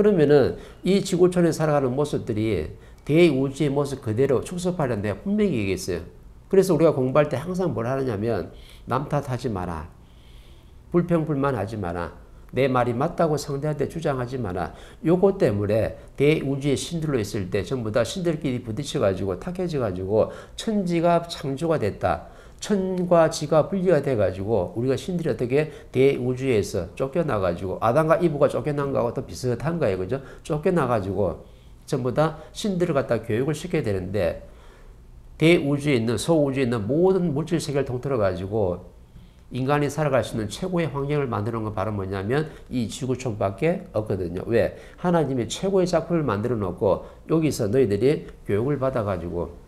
그러면은 이 지구촌에 살아가는 모습들이 대우주의 모습 그대로 축소하려는 내가 분명히 얘기했어요. 그래서 우리가 공부할 때 항상 뭘 하느냐면 남 탓하지 마라. 불평불만하지 마라. 내 말이 맞다고 상대한테 주장하지 마라. 요거 때문에 대우주의 신들로 있을 때 전부 다 신들끼리 부딪혀가지고 탁해져가지고 천지가 창조가 됐다. 천과 지가 분리가 돼가지고 우리가 신들이 어떻게 대우주에서 쫓겨나가지고 아담과 이브가 쫓겨난 거하고 또 비슷한 거예요. 그죠? 쫓겨나가지고 전부 다 신들을 갖다 교육을 시켜야 되는데 대우주에 있는 소우주에 있는 모든 물질 세계를 통틀어 가지고 인간이 살아갈 수 있는 최고의 환경을 만드는 건 바로 뭐냐면 이 지구촌밖에 없거든요. 왜? 하나님이 최고의 작품을 만들어 놓고 여기서 너희들이 교육을 받아 가지고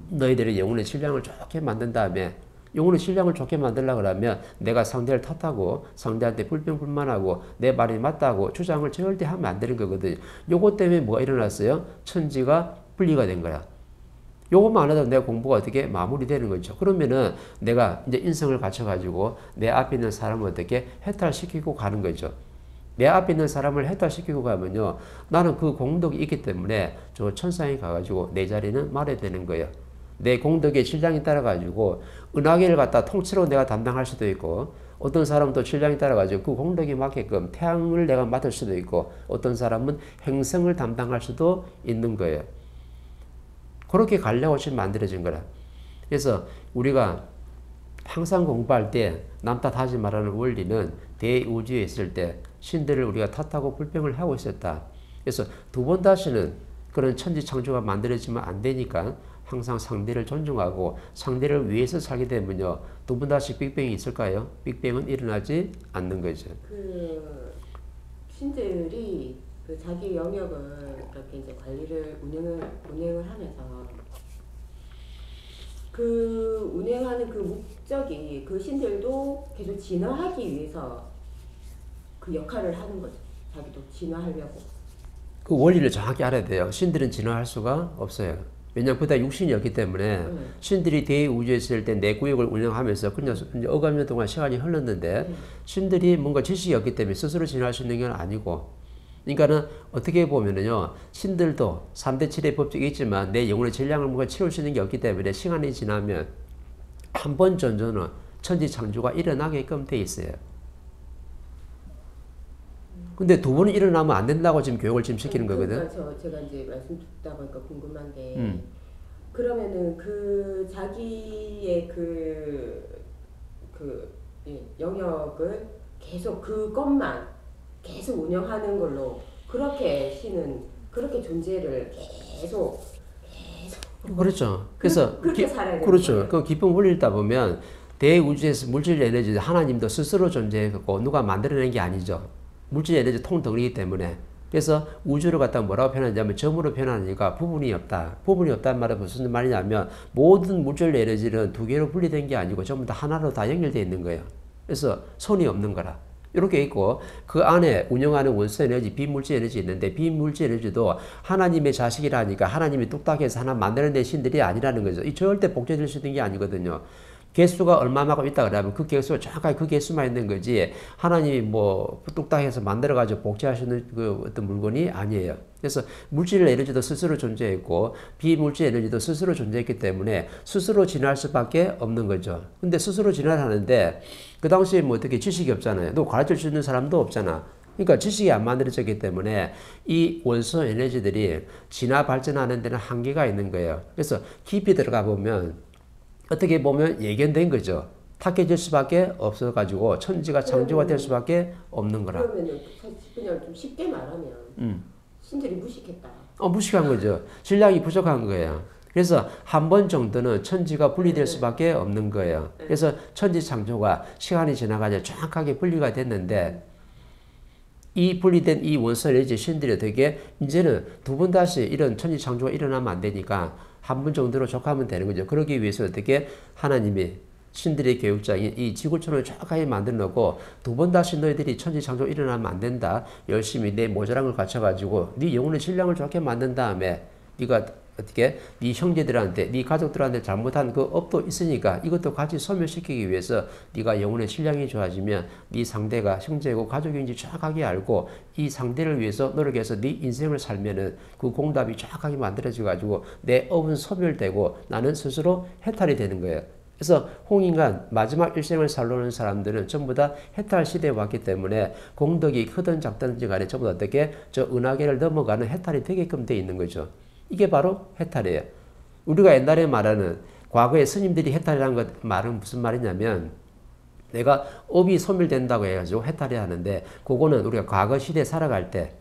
너희들의 영혼의 질량을 좋게 만든 다음에 영혼의 질량을 좋게 만들려고 하면 내가 상대를 탓하고 상대한테 불평불만하고 내 말이 맞다고 주장을 절대 하면 안 되는 거거든요. 요것 때문에 뭐가 일어났어요? 천지가 분리가 된 거야. 요것만 안 해도 내 공부가 어떻게 마무리되는 거죠. 그러면은 내가 이제 인성을 갖춰가지고 내 앞에 있는 사람을 어떻게 해탈시키고 가는 거죠. 내 앞에 있는 사람을 해탈시키고 가면요. 나는 그 공덕이 있기 때문에 저 천상에 가가지고 내 자리는 말해야 되는 거예요. 내 공덕의 질량에 따라가지고 은하계를 갖다 통째로 내가 담당할 수도 있고 어떤 사람은 또 질량에 따라가지고 그 공덕에 맞게끔 태양을 내가 맡을 수도 있고 어떤 사람은 행성을 담당할 수도 있는 거예요. 그렇게 가려고 지금 만들어진 거라. 그래서 우리가 항상 공부할 때 남 탓하지 말라는 원리는 대우주에 있을 때 신들을 우리가 탓하고 불평을 하고 있었다. 그래서 두 번 다시는 그런 천지 창조가 만들어지면 안 되니까 항상 상대를 존중하고 상대를 위해서 살게 되면요. 두 번 다시 빅뱅이 있을까요? 빅뱅은 일어나지 않는 거죠. 그 신들이 그 자기 영역을 그렇게 이제 관리를 운행을 하면서 그 운행하는 그 목적이 그 신들도 계속 진화하기 위해서 그 역할을 하는 거죠. 자기도 진화하려고. 그 원리를 정확히 알아야 돼요. 신들은 진화할 수가 없어요. 왜냐하면 그다 육신이었기 때문에 신들이 대우주에 있을 때 내 구역을 운영하면서 그냥 억압년 동안 시간이 흘렀는데 신들이 뭔가 지식이 없기 때문에 스스로 진화할 수 있는 건 아니고 그러니까는 어떻게 보면은요 신들도 3대 7의 법칙이 있지만 내 영혼의 질량을 뭔가 채울 수 있는 게 없기 때문에 시간이 지나면 한 번 전전은 천지 창조가 일어나게끔 돼 있어요. 근데 두 번은 일어나면 안 된다고 지금 교육을 지금 시키는 거거든. 그러니까 제가 이제 말씀 듣다 보니까 궁금한 게 그러면은 그 자기의 영역을 계속 그것만 계속 운영하는 걸로 그렇게 신은 그렇게 존재를 계속 그렇죠. 그래서 그렇게 살아야 되는 그렇죠. 거예요. 그 깊은 원리를 따보면 대우주에서 물질 에너지 하나님도 스스로 존재했고 누가 만들어낸 게 아니죠. 물질 에너지 통덩어리이기 때문에 그래서 우주를 갖다 뭐라고 표현하냐면 점으로 표현하니까 부분이 없다. 부분이 없다는 말은 무슨 말이냐면 모든 물질 에너지는 두 개로 분리된 게 아니고 전부 다 하나로 다 연결되어 있는 거예요. 그래서 손이 없는 거라. 이렇게 있고 그 안에 운영하는 원소 에너지, 비물질 에너지 있는데 비물질 에너지도 하나님의 자식이라니까 하나님이 뚝딱해서 하나 만들어낸 신들이 아니라는 거죠. 이 절대 복제될 수 있는 게 아니거든요. 개수가 얼마만큼 있다 그러면 그 개수가 정확하게 그 개수만 있는 거지 하나님이 뭐 뚝딱해서 만들어가지고 복제하시는 그 어떤 물건이 아니에요. 그래서 물질 에너지도 스스로 존재했고 비물질 에너지도 스스로 존재했기 때문에 스스로 진화할 수밖에 없는 거죠. 근데 스스로 진화를 하는데 그 당시에 뭐 어떻게 지식이 없잖아요. 또 가르칠 수 있는 사람도 없잖아. 그러니까 지식이 안 만들어졌기 때문에 이 원소 에너지들이 진화 발전하는 데는 한계가 있는 거예요. 그래서 깊이 들어가 보면 어떻게 보면 예견된 거죠. 탁해질 수밖에 없어가지고 천지가 창조가 될 수밖에 없는 거라. 그러면 그냥 좀 쉽게 말하면 신들이 무식했다. 무식한 거죠. 질량이 부족한 거예요. 그래서 한 번 정도는 천지가 분리될 수밖에 없는 거예요. 그래서 천지 창조가 시간이 지나가자 정확하게 분리가 됐는데 이 분리된 이 원소 에너지 신들이 어떻게 이제는 두 번 다시 이런 천지 창조가 일어나면 안 되니까 한 번 정도로 족하면 되는 거죠. 그러기 위해서 어떻게 하나님이 신들의 교육장이 이 지구촌을 정확하게 만들어 놓고 두 번 다시 너희들이 천지 창조 일어나면 안 된다. 열심히 내 모자랑을 갖춰가지고 네 영혼의 질량을 좋게 만든 다음에 네가 어떻게 네 형제들한테 네 가족들한테 잘못한 그 업도 있으니까 이것도 같이 소멸시키기 위해서 네가 영혼의 신량이 좋아지면 네 상대가 형제고 가족인지 정확하게 알고 이 상대를 위해서 노력해서 네 인생을 살면은 그 공답이 정확하게 만들어져 가지고 내 업은 소멸되고 나는 스스로 해탈이 되는 거예요. 그래서 홍인간 마지막 일생을 살려는 사람들은 전부 다 해탈 시대에 왔기 때문에 공덕이 크든 작든지 간에 전부 다 어떻게 저 은하계를 넘어가는 해탈이 되게끔 돼 있는 거죠. 이게 바로 해탈이에요. 우리가 옛날에 말하는 과거에 스님들이 해탈이라는 것 말은 무슨 말이냐면 내가 업이 소멸된다고 해가지고 해탈이 하는데 그거는 우리가 과거 시대에 살아갈 때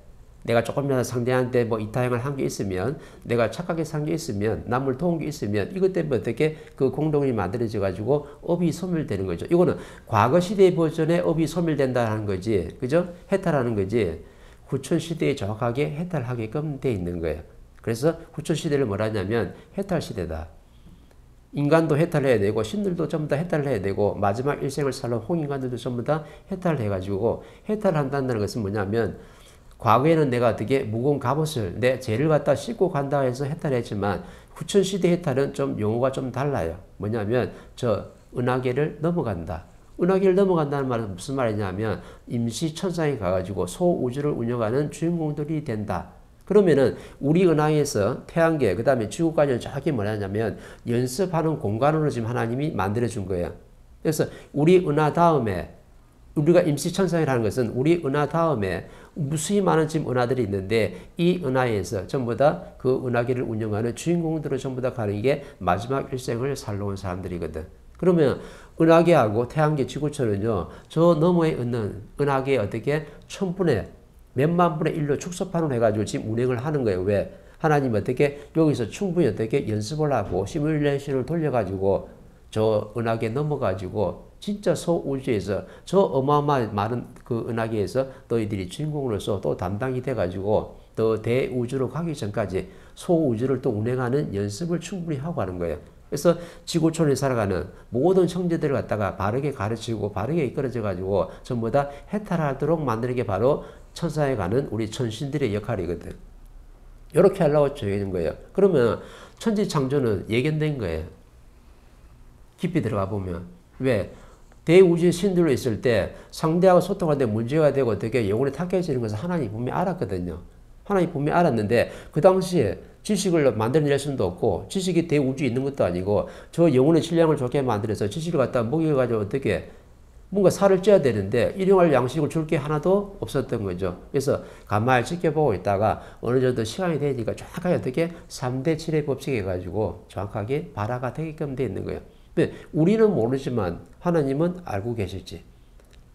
내가 조금이라도 상대한테 뭐 이타행을 한 게 있으면 내가 착하게 산 게 있으면 남을 도운 게 있으면 이것 때문에 어떻게 그 공덕이 만들어져 가지고 업이 소멸되는 거죠. 이거는 과거 시대의 버전의 업이 소멸된다는 거지. 그죠? 해탈하는 거지. 후천 시대에 정확하게 해탈하게끔 돼 있는 거예요. 그래서 후천 시대를 뭐라 하냐면 해탈 시대다. 인간도 해탈해야 되고 신들도 전부 다 해탈을 해야 되고 마지막 일생을 살러 홍인간들도 전부 다 해탈을 해가지고 해탈한다는 것은 뭐냐면 과거에는 내가 어떻게 무거운 갑옷을 내 죄를 갖다 씻고 간다 해서 해탈했지만 후천시대 해탈은 좀 용어가 좀 달라요. 뭐냐면 저 은하계를 넘어간다. 은하계를 넘어간다는 말은 무슨 말이냐면 임시천상에 가가지고 소우주를 운영하는 주인공들이 된다. 그러면은 우리 은하에서 태양계 그 다음에 지구까지는 정확히 뭐냐면 연습하는 공간으로 지금 하나님이 만들어준 거예요. 그래서 우리 은하 다음에 우리가 임시천상이라는 것은 우리 은하 다음에 무수히 많은 지금 은하들이 있는데 이 은하에서 전부 다 그 은하계를 운영하는 주인공들을 전부 다 가는 게 마지막 일생을 살러 온 사람들이거든. 그러면 은하계하고 태양계 지구촌은요 저 너머에 있는 은하계에 어떻게 천분의 몇만 분의 1로 축소판을 해가지고 지금 운행을 하는 거예요. 왜? 하나님 어떻게 여기서 충분히 어떻게 연습을 하고 시뮬레이션을 돌려가지고 저 은하계 넘어가지고 진짜 소우주에서 저 어마어마한 많은 그 은하계에서 너희들이 주인공으로서 또 담당이 돼가지고 더 대우주로 가기 전까지 소우주를 또 운행하는 연습을 충분히 하고 가는 거예요. 그래서 지구촌에 살아가는 모든 형제들을 갖다가 바르게 가르치고 바르게 이끌어져가지고 전부 다 해탈하도록 만드는 게 바로 천사에 가는 우리 천신들의 역할이거든. 이렇게 하려고 정해진 거예요. 그러면 천지창조는 예견된 거예요. 깊이 들어가 보면. 왜? 대우주의 신들로 있을 때 상대하고 소통할 때 문제가 되고 어떻게 영혼이 탁해지는 것을 하나님이 분명히 알았거든요. 하나님이 분명히 알았는데 그 당시에 지식을 만들어낼 수도 없고 지식이 대우주에 있는 것도 아니고 저 영혼의 질량을 좋게 만들어서 지식을 갖다 먹여가지고 어떻게 뭔가 살을 쪄야 되는데 일용할 양식을 줄 게 하나도 없었던 거죠. 그래서 가만히 지켜보고 있다가 어느 정도 시간이 되니까 정확하게 어떻게 3대 7의 법칙 해가지고 정확하게 발화가 되게끔 돼 있는 거예요. 우리는 모르지만 하나님은 알고 계실지.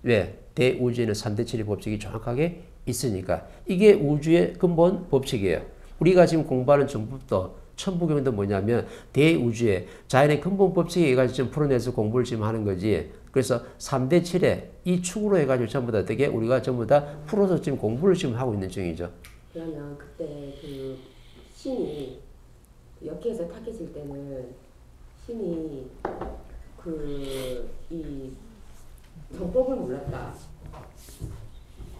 왜? 대우주에는 3대 7의 법칙이 정확하게 있으니까. 이게 우주의 근본 법칙이에요. 우리가 지금 공부하는 정법도 천부경도 뭐냐면 대우주의 자연의 근본 법칙에 의해서 지금 풀어내서 공부를 지금 하는 거지. 그래서 3대 7의 이 축으로 해가지고 전부 다 어떻게 우리가 전부 다 풀어서 지금 공부를 지금 하고 있는 중이죠. 그러면 그때 그 신이 역해에서 탁해질 때는 신이 이 정법을 몰랐다.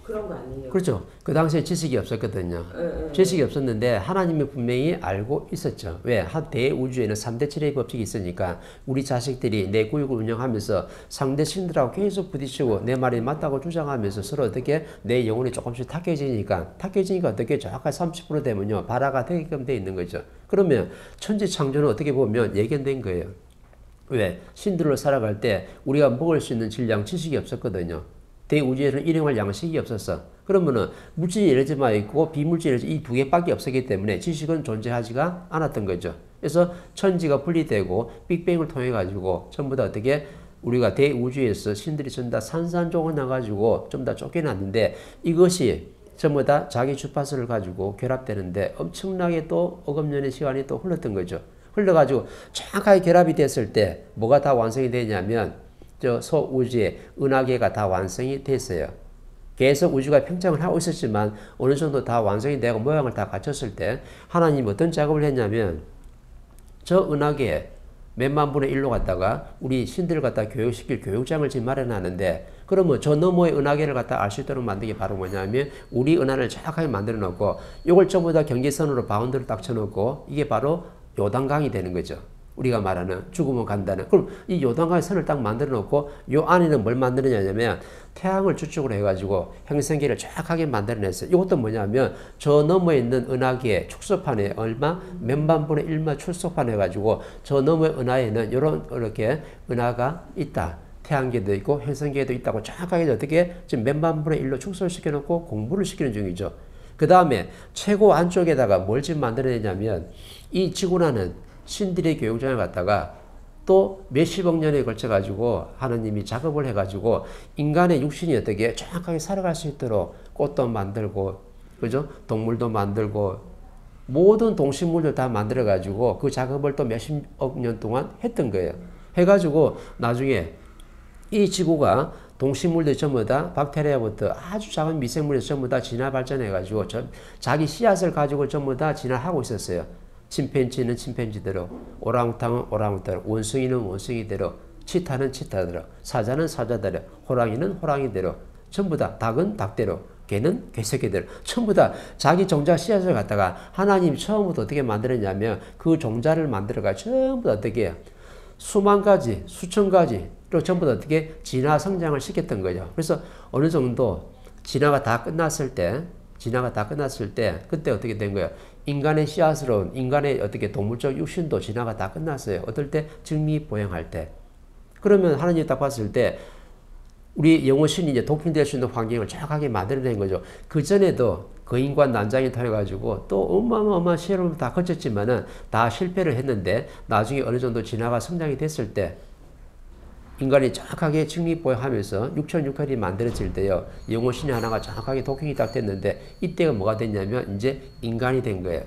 그런 거 아니에요? 그렇죠. 그 당시에 지식이 없었거든요. 지식이 없었는데 하나님이 분명히 알고 있었죠. 왜? 대우주에는 3대 7의 법칙이 있으니까 우리 자식들이 내 구육을 운영하면서 상대 신들하고 계속 부딪히고 내 말이 맞다고 주장하면서 서로 어떻게 내 영혼이 조금씩 탁해지니까 어떻게 정확하게 30% 되면요. 발화가 되게끔 돼 있는 거죠. 그러면 천지창조는 어떻게 보면 예견된 거예요. 왜? 신들로 살아갈 때 우리가 먹을 수 있는 질량 지식이 없었거든요. 대우주에는 일용할 양식이 없었어. 그러면은 물질이 에너지만 있고 비물질 에너지 이 두 개밖에 없었기 때문에 지식은 존재하지가 않았던 거죠. 그래서 천지가 분리되고 빅뱅을 통해 가지고 전부 다 어떻게 우리가 대우주에서 신들이 전부 다 산산조각 나가지고 좀 다 쫓겨났는데 이것이 전부 다 자기 주파수를 가지고 결합되는데 엄청나게 또 억업년의 시간이 또 흘렀던 거죠. 흘러가지고 정확하게 결합이 됐을 때 뭐가 다 완성이 되냐면 저 소우주의 은하계가 다 완성이 됐어요. 계속 우주가 평창을 하고 있었지만 어느 정도 다 완성이 되고 모양을 다 갖췄을 때 하나님이 어떤 작업을 했냐면 저 은하계에 몇만 분의 1로 갖다가 우리 신들을 갖다 교육시킬 교육장을 지금 마련하는데, 그러면 저 너머의 은하계를 갖다 알 수 있도록 만든 게 바로 뭐냐면 우리 은하를 정확하게 만들어 놓고 이걸 전부 다 경계선으로 바운드를 딱 쳐놓고 이게 바로 요단강이 되는 거죠. 우리가 말하는 죽으면 간다는. 그럼 이 요단강의 선을 딱 만들어 놓고 요 안에는 뭘 만들어냐면 태양을 주축으로 해가지고 행성계를 정확하게 만들어냈어요. 이것도 뭐냐면 저 너머에 있는 은하계 축소판에 얼마 몇만 분의 1만 축소판 해가지고 저 너머의 은하에는 이렇게 은하가 있다. 태양계도 있고 행성계도 있다고 정확하게 어떻게 지금 몇만 분의 1로 축소를 시켜놓고 공부를 시키는 중이죠. 그 다음에 최고 안쪽에다가 뭘 지금 만들어내냐면 이 지구라는 신들의 교육장을 갖다가 또 몇십억 년에 걸쳐 가지고 하느님이 작업을 해 가지고 인간의 육신이 어떻게 정확하게 살아갈 수 있도록 꽃도 만들고, 그죠? 동물도 만들고 모든 동식물들 다 만들어 가지고 그 작업을 또 몇십억 년 동안 했던 거예요. 해 가지고 나중에 이 지구가 동식물들 전부 다 박테리아부터 아주 작은 미생물들 전부 다 진화 발전해 가지고 자기 씨앗을 가지고 전부 다 진화하고 있었어요. 침팬지는 침팬지대로, 오랑우탕은 오랑우탕, 원숭이는 원숭이대로, 치타는 치타대로, 사자는 사자대로, 호랑이는 호랑이대로, 전부 다 닭은 닭대로, 개는 개새끼대로, 전부 다 자기 종자 씨앗을 갖다가 하나님 처음부터 어떻게 만들었냐면 그 종자를 만들어가 전부 다 어떻게 수만 가지, 수천 가지로 전부 다 어떻게 진화 성장을 시켰던 거죠. 그래서 어느 정도 진화가 다 끝났을 때 그때 어떻게 된 거예요? 인간의 씨앗으로 인간의 어떻게 동물적 육신도 진화가 다 끝났어요. 어떨 때? 증미보행할 때. 그러면 하나님이 딱 봤을 때 우리 영혼신이 이제 도핑될 수 있는 환경을 정확하게 만들어낸 거죠. 그 전에도 거인과 난장이 통해가지고 또 어마어마한 시험을 다 거쳤지만은 다 실패를 했는데 나중에 어느 정도 진화가 성장이 됐을 때 인간이 정확하게 직립보행하면서 육천육혈이 만들어질 때요. 영혼신이 하나가 정확하게 도킹이 딱 됐는데 이때가 뭐가 됐냐면 이제 인간이 된 거예요.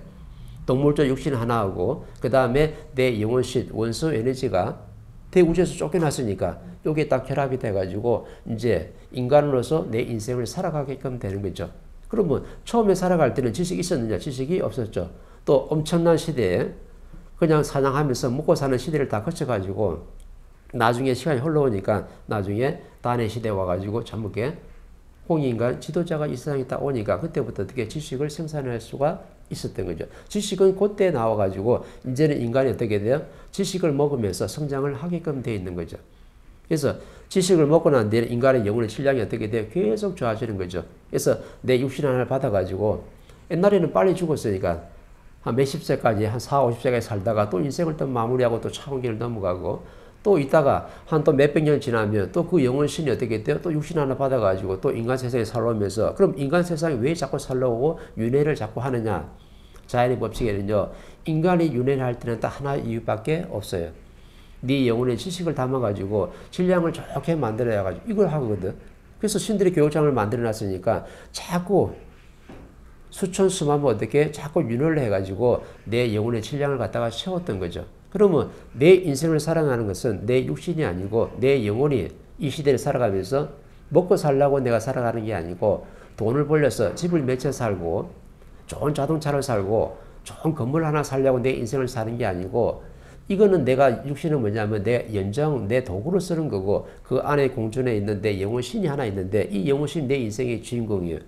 동물적 육신 하나하고 그 다음에 내 영혼신 원소 에너지가 대우주에서 쫓겨났으니까 이게 딱 결합이 돼가지고 이제 인간으로서 내 인생을 살아가게끔 되는 거죠. 그러면 처음에 살아갈 때는 지식이 있었느냐? 지식이 없었죠. 또 엄청난 시대에 그냥 사냥하면서 먹고 사는 시대를 다 거쳐가지고 나중에 시간이 흘러오니까 나중에 단의 시대에 와가지고 전부게 홍인간 지도자가 이 세상에 딱 오니까 그때부터 어떻게 지식을 생산할 수가 있었던 거죠. 지식은 그때 나와가지고 이제는 인간이 어떻게 돼요? 지식을 먹으면서 성장을 하게끔 되어 있는 거죠. 그래서 지식을 먹고 난 뒤에 인간의 영혼의 질량이 어떻게 돼요? 계속 좋아지는 거죠. 그래서 내 육신 하나를 받아가지고 옛날에는 빨리 죽었으니까 한 몇십 세까지 한 40, 50세까지 살다가 또 인생을 또 마무리하고 또 차원기를 넘어가고 또 있다가 한 또 몇백 년 지나면 또 그 영혼신이 어떻게 돼요? 또 육신 하나 받아가지고 또 인간 세상에 살아오면서 그럼 인간 세상에 왜 자꾸 살아오고 윤회를 자꾸 하느냐? 자연의 법칙에는요. 인간이 윤회를 할 때는 딱 하나의 이유밖에 없어요. 네 영혼의 지식을 담아가지고 질량을 좋게 만들어야가지고 이걸 하거든. 그래서 신들이 교육장을 만들어놨으니까 자꾸 수천 수만 번 어떻게 자꾸 윤회를 해가지고 내 영혼의 질량을 갖다가 채웠던 거죠. 그러면 내 인생을 살아가는 것은 내 육신이 아니고 내 영혼이 이 시대를 살아가면서 먹고 살라고 내가 살아가는 게 아니고 돈을 벌려서 집을 몇 채 살고 좋은 자동차를 살고 좋은 건물 하나 살려고 내 인생을 사는 게 아니고 이거는 내가 육신은 뭐냐면 내 연장, 내 도구로 쓰는 거고 그 안에 공존에 있는 내 영혼신이 하나 있는데 이 영혼신이 내 인생의 주인공이에요.